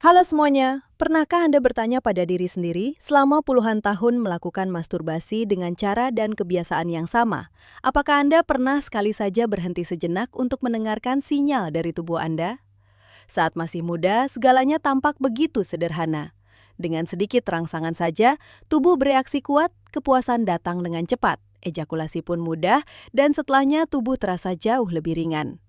Halo semuanya, pernahkah Anda bertanya pada diri sendiri selama puluhan tahun melakukan masturbasi dengan cara dan kebiasaan yang sama? Apakah Anda pernah sekali saja berhenti sejenak untuk mendengarkan sinyal dari tubuh Anda? Saat masih muda, segalanya tampak begitu sederhana. Dengan sedikit rangsangan saja, tubuh bereaksi kuat, kepuasan datang dengan cepat, ejakulasi pun mudah, dan setelahnya tubuh terasa jauh lebih ringan.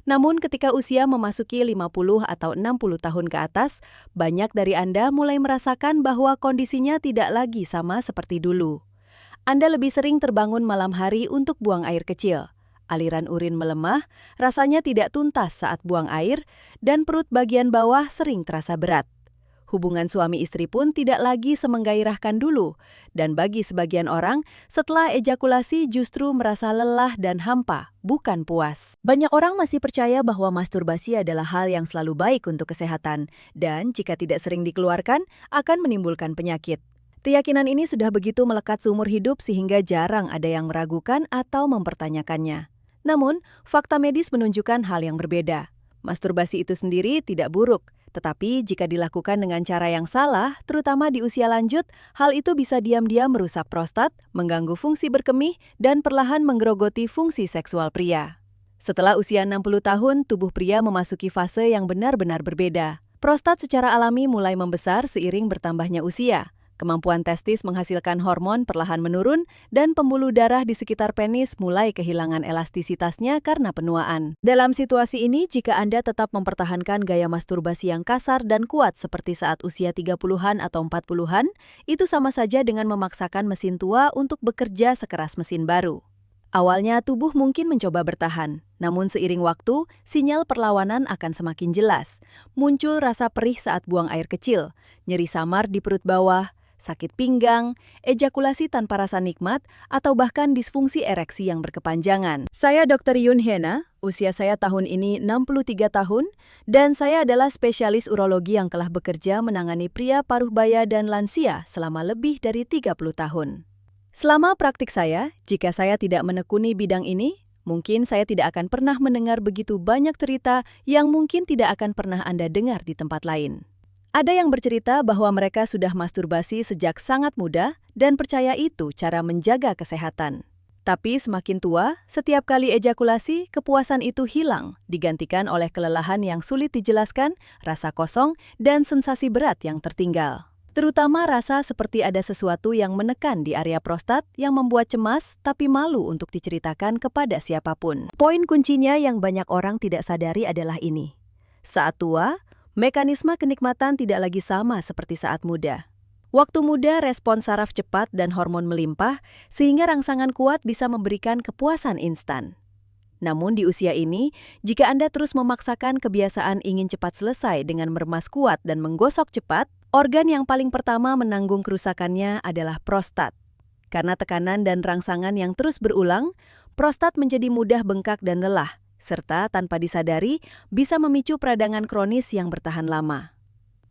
Namun ketika usia memasuki 50 atau 60 tahun ke atas, banyak dari Anda mulai merasakan bahwa kondisinya tidak lagi sama seperti dulu. Anda lebih sering terbangun malam hari untuk buang air kecil. Aliran urin melemah, rasanya tidak tuntas saat buang air, dan perut bagian bawah sering terasa berat. Hubungan suami istri pun tidak lagi semenggairahkan dulu, dan bagi sebagian orang, setelah ejakulasi justru merasa lelah dan hampa, bukan puas. Banyak orang masih percaya bahwa masturbasi adalah hal yang selalu baik untuk kesehatan, dan jika tidak sering dikeluarkan, akan menimbulkan penyakit. Keyakinan ini sudah begitu melekat seumur hidup sehingga jarang ada yang meragukan atau mempertanyakannya. Namun, fakta medis menunjukkan hal yang berbeda. Masturbasi itu sendiri tidak buruk, tetapi jika dilakukan dengan cara yang salah, terutama di usia lanjut, hal itu bisa diam-diam merusak prostat, mengganggu fungsi berkemih, dan perlahan menggerogoti fungsi seksual pria. Setelah usia 60 tahun, tubuh pria memasuki fase yang benar-benar berbeda. Prostat secara alami mulai membesar seiring bertambahnya usia. Kemampuan testis menghasilkan hormon perlahan menurun, dan pembuluh darah di sekitar penis mulai kehilangan elastisitasnya karena penuaan. Dalam situasi ini, jika Anda tetap mempertahankan gaya masturbasi yang kasar dan kuat seperti saat usia 30-an atau 40-an, itu sama saja dengan memaksakan mesin tua untuk bekerja sekeras mesin baru. Awalnya tubuh mungkin mencoba bertahan, namun seiring waktu, sinyal perlawanan akan semakin jelas. Muncul rasa perih saat buang air kecil, nyeri samar di perut bawah, sakit pinggang, ejakulasi tanpa rasa nikmat, atau bahkan disfungsi ereksi yang berkepanjangan. Saya Dr. Yun Hena, usia saya tahun ini 63 tahun, dan saya adalah spesialis urologi yang telah bekerja menangani pria paruh baya dan lansia selama lebih dari 30 tahun. Selama praktik saya, jika saya tidak menekuni bidang ini, mungkin saya tidak akan pernah mendengar begitu banyak cerita yang mungkin tidak akan pernah Anda dengar di tempat lain. Ada yang bercerita bahwa mereka sudah masturbasi sejak sangat muda dan percaya itu cara menjaga kesehatan. Tapi semakin tua, setiap kali ejakulasi, kepuasan itu hilang, digantikan oleh kelelahan yang sulit dijelaskan, rasa kosong, dan sensasi berat yang tertinggal. Terutama rasa seperti ada sesuatu yang menekan di area prostat yang membuat cemas tapi malu untuk diceritakan kepada siapapun. Poin kuncinya yang banyak orang tidak sadari adalah ini. Saat tua, mekanisme kenikmatan tidak lagi sama seperti saat muda. Waktu muda respons saraf cepat dan hormon melimpah, sehingga rangsangan kuat bisa memberikan kepuasan instan. Namun di usia ini, jika Anda terus memaksakan kebiasaan ingin cepat selesai dengan meremas kuat dan menggosok cepat, organ yang paling pertama menanggung kerusakannya adalah prostat. Karena tekanan dan rangsangan yang terus berulang, prostat menjadi mudah bengkak dan lelah, serta tanpa disadari bisa memicu peradangan kronis yang bertahan lama.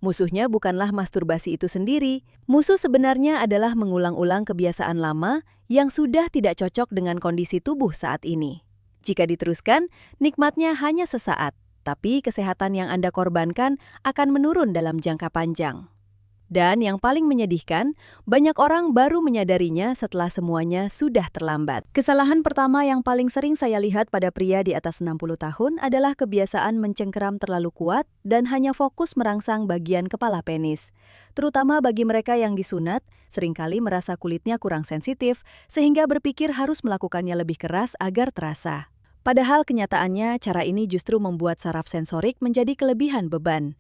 Musuhnya bukanlah masturbasi itu sendiri. Musuh sebenarnya adalah mengulang-ulang kebiasaan lama yang sudah tidak cocok dengan kondisi tubuh saat ini. Jika diteruskan, nikmatnya hanya sesaat, tapi kesehatan yang Anda korbankan akan menurun dalam jangka panjang. Dan yang paling menyedihkan, banyak orang baru menyadarinya setelah semuanya sudah terlambat. Kesalahan pertama yang paling sering saya lihat pada pria di atas 60 tahun adalah kebiasaan mencengkeram terlalu kuat dan hanya fokus merangsang bagian kepala penis. Terutama bagi mereka yang disunat, seringkali merasa kulitnya kurang sensitif, sehingga berpikir harus melakukannya lebih keras agar terasa. Padahal kenyataannya, cara ini justru membuat saraf sensorik menjadi kelebihan beban.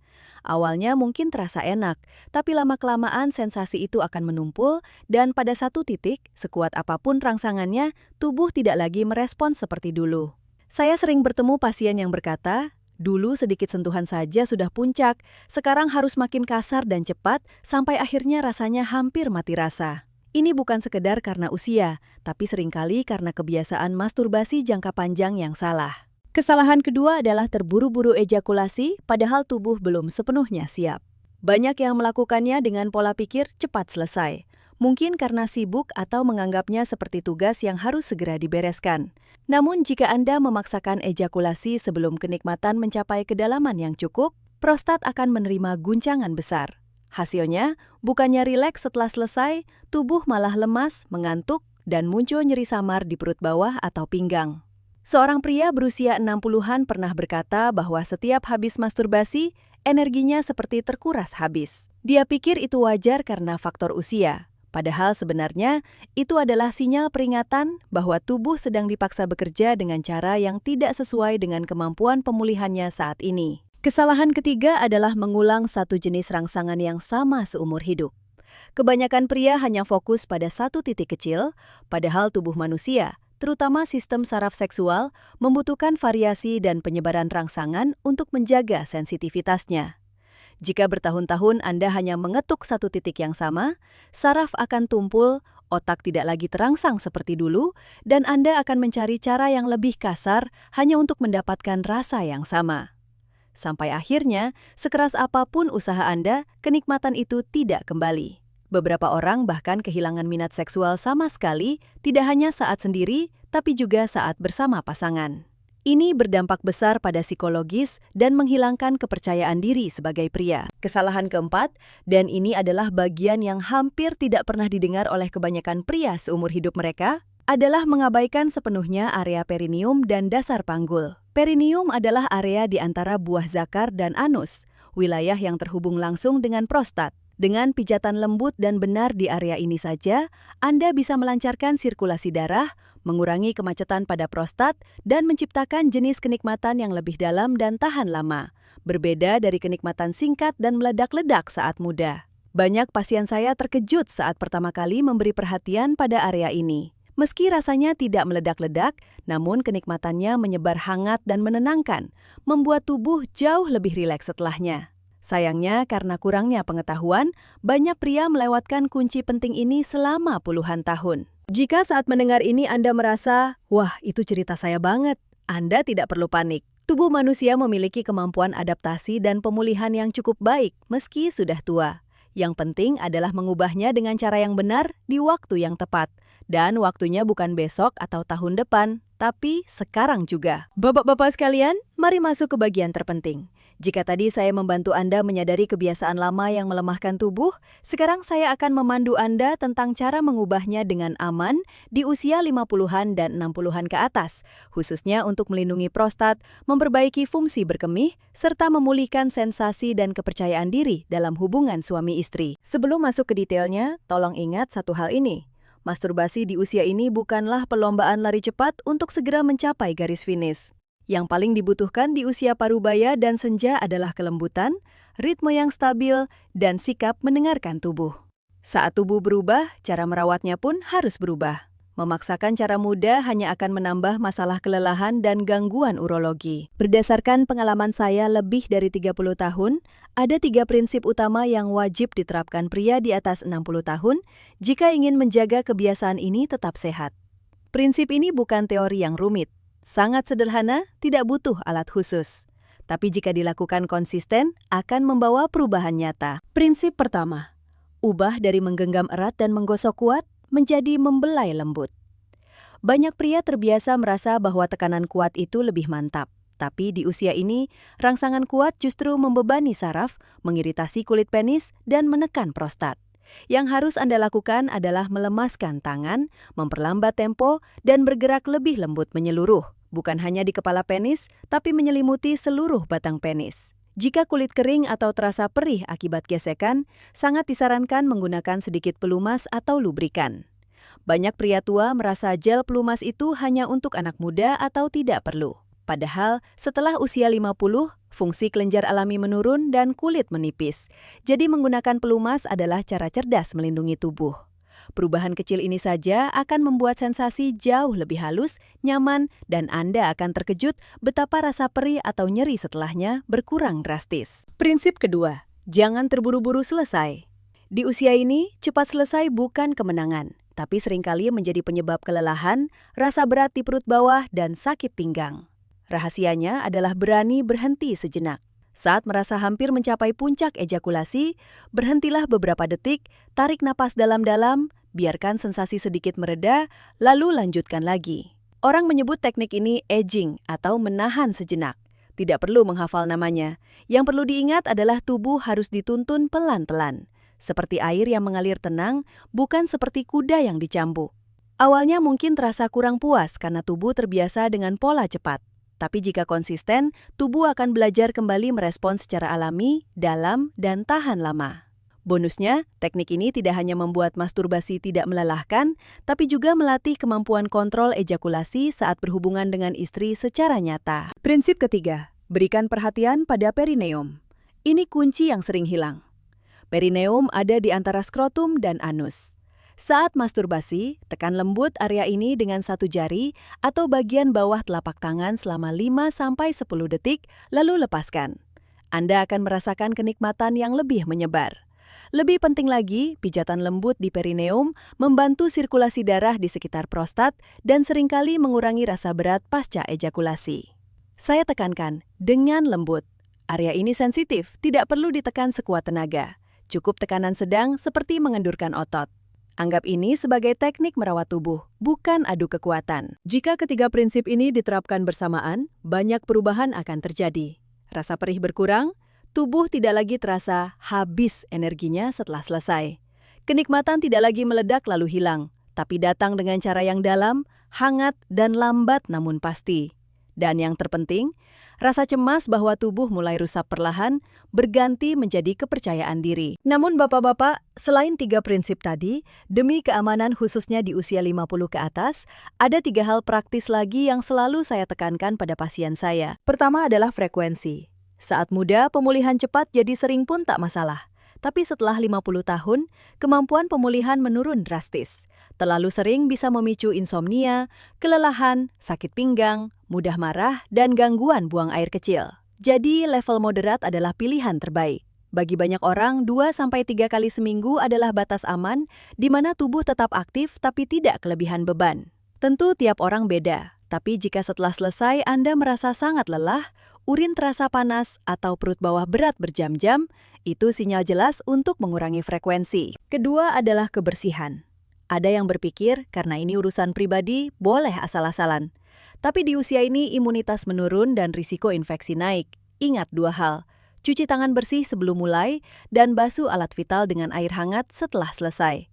Awalnya mungkin terasa enak, tapi lama-kelamaan sensasi itu akan menumpul dan pada satu titik, sekuat apapun rangsangannya, tubuh tidak lagi merespons seperti dulu. Saya sering bertemu pasien yang berkata, dulu sedikit sentuhan saja sudah puncak, sekarang harus makin kasar dan cepat sampai akhirnya rasanya hampir mati rasa. Ini bukan sekedar karena usia, tapi seringkali karena kebiasaan masturbasi jangka panjang yang salah. Kesalahan kedua adalah terburu-buru ejakulasi, padahal tubuh belum sepenuhnya siap. Banyak yang melakukannya dengan pola pikir cepat selesai. Mungkin karena sibuk atau menganggapnya seperti tugas yang harus segera dibereskan. Namun jika Anda memaksakan ejakulasi sebelum kenikmatan mencapai kedalaman yang cukup, prostat akan menerima guncangan besar. Hasilnya, bukannya rileks setelah selesai, tubuh malah lemas, mengantuk, dan muncul nyeri samar di perut bawah atau pinggang. Seorang pria berusia 60-an pernah berkata bahwa setiap habis masturbasi, energinya seperti terkuras habis. Dia pikir itu wajar karena faktor usia. Padahal sebenarnya, itu adalah sinyal peringatan bahwa tubuh sedang dipaksa bekerja dengan cara yang tidak sesuai dengan kemampuan pemulihannya saat ini. Kesalahan ketiga adalah mengulang satu jenis rangsangan yang sama seumur hidup. Kebanyakan pria hanya fokus pada satu titik kecil, padahal tubuh manusia, terutama sistem saraf seksual, membutuhkan variasi dan penyebaran rangsangan untuk menjaga sensitivitasnya. Jika bertahun-tahun Anda hanya mengetuk satu titik yang sama, saraf akan tumpul, otak tidak lagi terangsang seperti dulu, dan Anda akan mencari cara yang lebih kasar hanya untuk mendapatkan rasa yang sama. Sampai akhirnya, sekeras apapun usaha Anda, kenikmatan itu tidak kembali. Beberapa orang bahkan kehilangan minat seksual sama sekali, tidak hanya saat sendiri, tapi juga saat bersama pasangan. Ini berdampak besar pada psikologis dan menghilangkan kepercayaan diri sebagai pria. Kesalahan keempat, dan ini adalah bagian yang hampir tidak pernah didengar oleh kebanyakan pria seumur hidup mereka, adalah mengabaikan sepenuhnya area perineum dan dasar panggul. Perineum adalah area di antara buah zakar dan anus, wilayah yang terhubung langsung dengan prostat. Dengan pijatan lembut dan benar di area ini saja, Anda bisa melancarkan sirkulasi darah, mengurangi kemacetan pada prostat, dan menciptakan jenis kenikmatan yang lebih dalam dan tahan lama, berbeda dari kenikmatan singkat dan meledak-ledak saat muda. Banyak pasien saya terkejut saat pertama kali memberi perhatian pada area ini. Meski rasanya tidak meledak-ledak, namun kenikmatannya menyebar hangat dan menenangkan, membuat tubuh jauh lebih rileks setelahnya. Sayangnya, karena kurangnya pengetahuan, banyak pria melewatkan kunci penting ini selama puluhan tahun. Jika saat mendengar ini Anda merasa, wah itu cerita saya banget, Anda tidak perlu panik. Tubuh manusia memiliki kemampuan adaptasi dan pemulihan yang cukup baik meski sudah tua. Yang penting adalah mengubahnya dengan cara yang benar di waktu yang tepat. Dan waktunya bukan besok atau tahun depan, tapi sekarang juga. Bapak-bapak sekalian, mari masuk ke bagian terpenting. Jika tadi saya membantu Anda menyadari kebiasaan lama yang melemahkan tubuh, sekarang saya akan memandu Anda tentang cara mengubahnya dengan aman di usia 50-an dan 60-an ke atas, khususnya untuk melindungi prostat, memperbaiki fungsi berkemih, serta memulihkan sensasi dan kepercayaan diri dalam hubungan suami istri. Sebelum masuk ke detailnya, tolong ingat satu hal ini. Masturbasi di usia ini bukanlah perlombaan lari cepat untuk segera mencapai garis finish. Yang paling dibutuhkan di usia parubaya dan senja adalah kelembutan, ritme yang stabil, dan sikap mendengarkan tubuh. Saat tubuh berubah, cara merawatnya pun harus berubah. Memaksakan cara muda hanya akan menambah masalah kelelahan dan gangguan urologi. Berdasarkan pengalaman saya lebih dari 30 tahun, ada 3 prinsip utama yang wajib diterapkan pria di atas 60 tahun jika ingin menjaga kebiasaan ini tetap sehat. Prinsip ini bukan teori yang rumit. Sangat sederhana, tidak butuh alat khusus. Tapi jika dilakukan konsisten, akan membawa perubahan nyata. Prinsip pertama, ubah dari menggenggam erat dan menggosok kuat menjadi membelai lembut. Banyak pria terbiasa merasa bahwa tekanan kuat itu lebih mantap. Tapi di usia ini, rangsangan kuat justru membebani saraf, mengiritasi kulit penis, dan menekan prostat. Yang harus Anda lakukan adalah melemaskan tangan, memperlambat tempo, dan bergerak lebih lembut menyeluruh. Bukan hanya di kepala penis, tapi menyelimuti seluruh batang penis. Jika kulit kering atau terasa perih akibat gesekan, sangat disarankan menggunakan sedikit pelumas atau lubrikan. Banyak pria tua merasa gel pelumas itu hanya untuk anak muda atau tidak perlu. Padahal, setelah usia 50, fungsi kelenjar alami menurun dan kulit menipis. Jadi menggunakan pelumas adalah cara cerdas melindungi tubuh. Perubahan kecil ini saja akan membuat sensasi jauh lebih halus, nyaman, dan Anda akan terkejut betapa rasa perih atau nyeri setelahnya berkurang drastis. Prinsip kedua, jangan terburu-buru selesai. Di usia ini, cepat selesai bukan kemenangan, tapi seringkali menjadi penyebab kelelahan, rasa berat di perut bawah, dan sakit pinggang. Rahasianya adalah berani berhenti sejenak. Saat merasa hampir mencapai puncak ejakulasi, berhentilah beberapa detik, tarik napas dalam-dalam, biarkan sensasi sedikit mereda, lalu lanjutkan lagi. Orang menyebut teknik ini edging atau menahan sejenak. Tidak perlu menghafal namanya. Yang perlu diingat adalah tubuh harus dituntun pelan-pelan. Seperti air yang mengalir tenang, bukan seperti kuda yang dicambuk. Awalnya mungkin terasa kurang puas karena tubuh terbiasa dengan pola cepat. Tapi jika konsisten, tubuh akan belajar kembali merespons secara alami, dalam, dan tahan lama. Bonusnya, teknik ini tidak hanya membuat masturbasi tidak melelahkan, tapi juga melatih kemampuan kontrol ejakulasi saat berhubungan dengan istri secara nyata. Prinsip ketiga, berikan perhatian pada perineum. Ini kunci yang sering hilang. Perineum ada di antara skrotum dan anus. Saat masturbasi, tekan lembut area ini dengan satu jari atau bagian bawah telapak tangan selama 5-10 detik, lalu lepaskan. Anda akan merasakan kenikmatan yang lebih menyebar. Lebih penting lagi, pijatan lembut di perineum membantu sirkulasi darah di sekitar prostat dan seringkali mengurangi rasa berat pasca ejakulasi. Saya tekankan, dengan lembut. Area ini sensitif, tidak perlu ditekan sekuat tenaga. Cukup tekanan sedang seperti mengendurkan otot. Anggap ini sebagai teknik merawat tubuh, bukan adu kekuatan. Jika ketiga prinsip ini diterapkan bersamaan, banyak perubahan akan terjadi. Rasa perih berkurang, tubuh tidak lagi terasa habis energinya setelah selesai. Kenikmatan tidak lagi meledak lalu hilang, tapi datang dengan cara yang dalam, hangat, dan lambat namun pasti. Dan yang terpenting, rasa cemas bahwa tubuh mulai rusak perlahan berganti menjadi kepercayaan diri. Namun bapak-bapak, selain 3 prinsip tadi, demi keamanan khususnya di usia 50 ke atas, ada 3 hal praktis lagi yang selalu saya tekankan pada pasien saya. Pertama adalah frekuensi. Saat muda, pemulihan cepat jadi sering pun tak masalah. Tapi setelah 50 tahun, kemampuan pemulihan menurun drastis. Terlalu sering bisa memicu insomnia, kelelahan, sakit pinggang, mudah marah, dan gangguan buang air kecil. Jadi, level moderat adalah pilihan terbaik. Bagi banyak orang, 2-3 kali seminggu adalah batas aman, di mana tubuh tetap aktif tapi tidak kelebihan beban. Tentu tiap orang beda, tapi jika setelah selesai Anda merasa sangat lelah, urin terasa panas, atau perut bawah berat berjam-jam, itu sinyal jelas untuk mengurangi frekuensi. Kedua adalah kebersihan. Ada yang berpikir, karena ini urusan pribadi, boleh asal-asalan. Tapi di usia ini imunitas menurun dan risiko infeksi naik. Ingat 2 hal, cuci tangan bersih sebelum mulai, dan basuh alat vital dengan air hangat setelah selesai.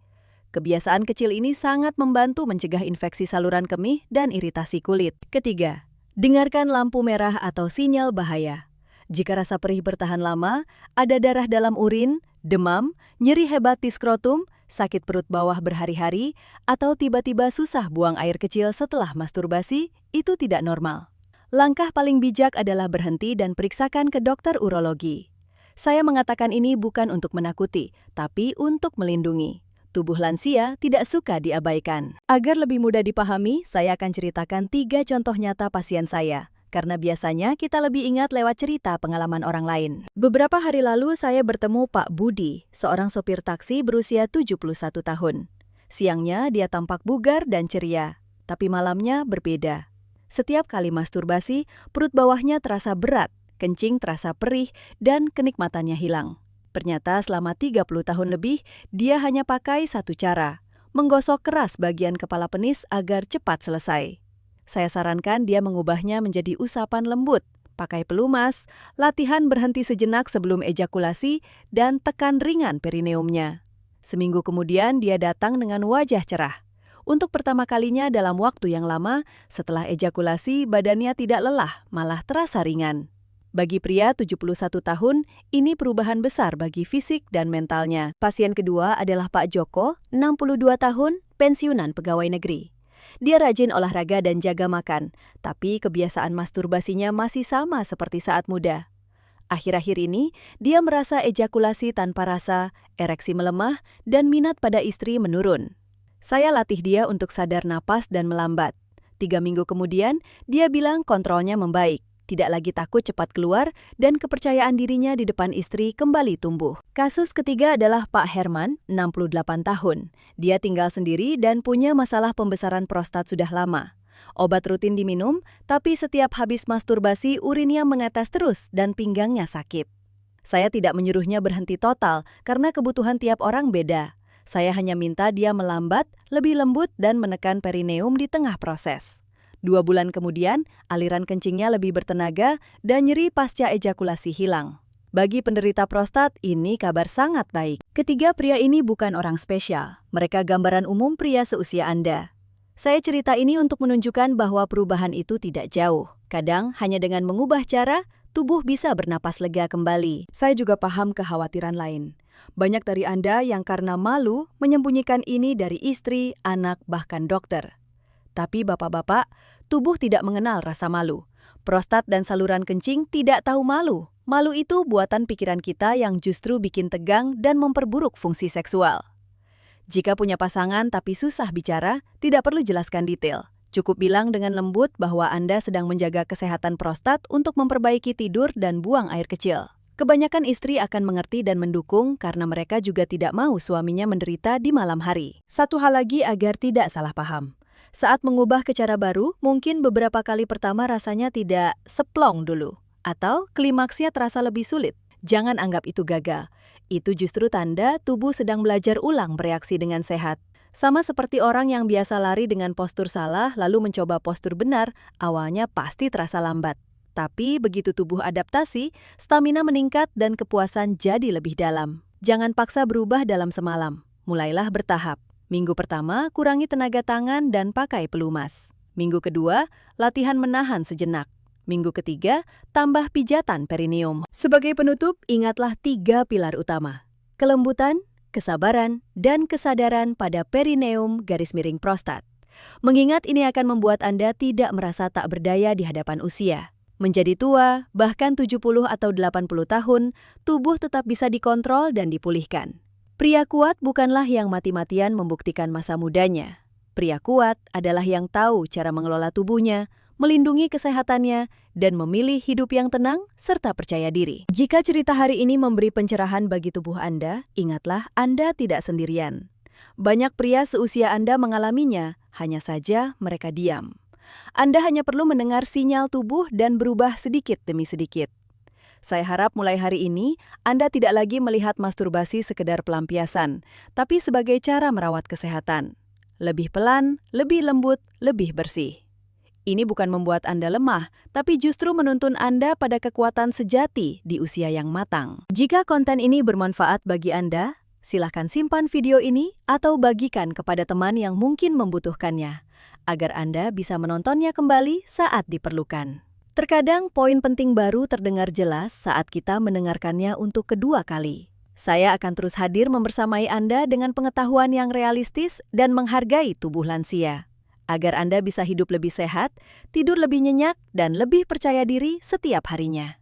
Kebiasaan kecil ini sangat membantu mencegah infeksi saluran kemih dan iritasi kulit. Ketiga, dengarkan lampu merah atau sinyal bahaya. Jika rasa perih bertahan lama, ada darah dalam urin, demam, nyeri hebat di skrotum, sakit perut bawah berhari-hari, atau tiba-tiba susah buang air kecil setelah masturbasi, itu tidak normal. Langkah paling bijak adalah berhenti dan periksakan ke dokter urologi. Saya mengatakan ini bukan untuk menakuti, tapi untuk melindungi. Tubuh lansia tidak suka diabaikan. Agar lebih mudah dipahami, saya akan ceritakan 3 contoh nyata pasien saya. Karena biasanya kita lebih ingat lewat cerita pengalaman orang lain. Beberapa hari lalu saya bertemu Pak Budi, seorang sopir taksi berusia 71 tahun. Siangnya dia tampak bugar dan ceria, tapi malamnya berbeda. Setiap kali masturbasi, perut bawahnya terasa berat, kencing terasa perih, dan kenikmatannya hilang. Ternyata selama 30 tahun lebih, dia hanya pakai satu cara, menggosok keras bagian kepala penis agar cepat selesai. Saya sarankan dia mengubahnya menjadi usapan lembut, pakai pelumas, latihan berhenti sejenak sebelum ejakulasi, dan tekan ringan perineumnya. Seminggu kemudian dia datang dengan wajah cerah. Untuk pertama kalinya dalam waktu yang lama, setelah ejakulasi badannya tidak lelah, malah terasa ringan. Bagi pria 71 tahun, ini perubahan besar bagi fisik dan mentalnya. Pasien kedua adalah Pak Joko, 62 tahun, pensiunan pegawai negeri. Dia rajin olahraga dan jaga makan, tapi kebiasaan masturbasinya masih sama seperti saat muda. Akhir-akhir ini, dia merasa ejakulasi tanpa rasa, ereksi melemah, dan minat pada istri menurun. Saya latih dia untuk sadar napas dan melambat. 3 minggu kemudian, dia bilang kontrolnya membaik. Tidak lagi takut cepat keluar, dan kepercayaan dirinya di depan istri kembali tumbuh. Kasus ketiga adalah Pak Herman, 68 tahun. Dia tinggal sendiri dan punya masalah pembesaran prostat sudah lama. Obat rutin diminum, tapi setiap habis masturbasi urinnya menetes terus dan pinggangnya sakit. Saya tidak menyuruhnya berhenti total, karena kebutuhan tiap orang beda. Saya hanya minta dia melambat, lebih lembut, dan menekan perineum di tengah proses. 2 bulan kemudian, aliran kencingnya lebih bertenaga dan nyeri pasca ejakulasi hilang. Bagi penderita prostat, ini kabar sangat baik. Ketiga pria ini bukan orang spesial. Mereka gambaran umum pria seusia Anda. Saya cerita ini untuk menunjukkan bahwa perubahan itu tidak jauh. Kadang, hanya dengan mengubah cara, tubuh bisa bernapas lega kembali. Saya juga paham kekhawatiran lain. Banyak dari Anda yang karena malu menyembunyikan ini dari istri, anak, bahkan dokter. Tapi bapak-bapak, tubuh tidak mengenal rasa malu. Prostat dan saluran kencing tidak tahu malu. Malu itu buatan pikiran kita yang justru bikin tegang dan memperburuk fungsi seksual. Jika punya pasangan tapi susah bicara, tidak perlu jelaskan detail. Cukup bilang dengan lembut bahwa Anda sedang menjaga kesehatan prostat untuk memperbaiki tidur dan buang air kecil. Kebanyakan istri akan mengerti dan mendukung karena mereka juga tidak mau suaminya menderita di malam hari. Satu hal lagi agar tidak salah paham. Saat mengubah ke cara baru, mungkin beberapa kali pertama rasanya tidak seplong dulu. Atau klimaksnya terasa lebih sulit. Jangan anggap itu gagal. Itu justru tanda tubuh sedang belajar ulang bereaksi dengan sehat. Sama seperti orang yang biasa lari dengan postur salah lalu mencoba postur benar, awalnya pasti terasa lambat. Tapi begitu tubuh adaptasi, stamina meningkat dan kepuasan jadi lebih dalam. Jangan paksa berubah dalam semalam. Mulailah bertahap. Minggu pertama, kurangi tenaga tangan dan pakai pelumas. Minggu kedua, latihan menahan sejenak. Minggu ketiga, tambah pijatan perineum. Sebagai penutup, ingatlah 3 pilar utama. Kelembutan, kesabaran, dan kesadaran pada perineum _ prostat. Mengingat ini akan membuat Anda tidak merasa tak berdaya di hadapan usia. Menjadi tua, bahkan 70 atau 80 tahun, tubuh tetap bisa dikontrol dan dipulihkan. Pria kuat bukanlah yang mati-matian membuktikan masa mudanya. Pria kuat adalah yang tahu cara mengelola tubuhnya, melindungi kesehatannya, dan memilih hidup yang tenang serta percaya diri. Jika cerita hari ini memberi pencerahan bagi tubuh Anda, ingatlah Anda tidak sendirian. Banyak pria seusia Anda mengalaminya, hanya saja mereka diam. Anda hanya perlu mendengar sinyal tubuh dan berubah sedikit demi sedikit. Saya harap mulai hari ini, Anda tidak lagi melihat masturbasi sekedar pelampiasan, tapi sebagai cara merawat kesehatan. Lebih pelan, lebih lembut, lebih bersih. Ini bukan membuat Anda lemah, tapi justru menuntun Anda pada kekuatan sejati di usia yang matang. Jika konten ini bermanfaat bagi Anda, silakan simpan video ini atau bagikan kepada teman yang mungkin membutuhkannya, agar Anda bisa menontonnya kembali saat diperlukan. Terkadang poin penting baru terdengar jelas saat kita mendengarkannya untuk kedua kali. Saya akan terus hadir membersamai Anda dengan pengetahuan yang realistis dan menghargai tubuh lansia, agar Anda bisa hidup lebih sehat, tidur lebih nyenyak, dan lebih percaya diri setiap harinya.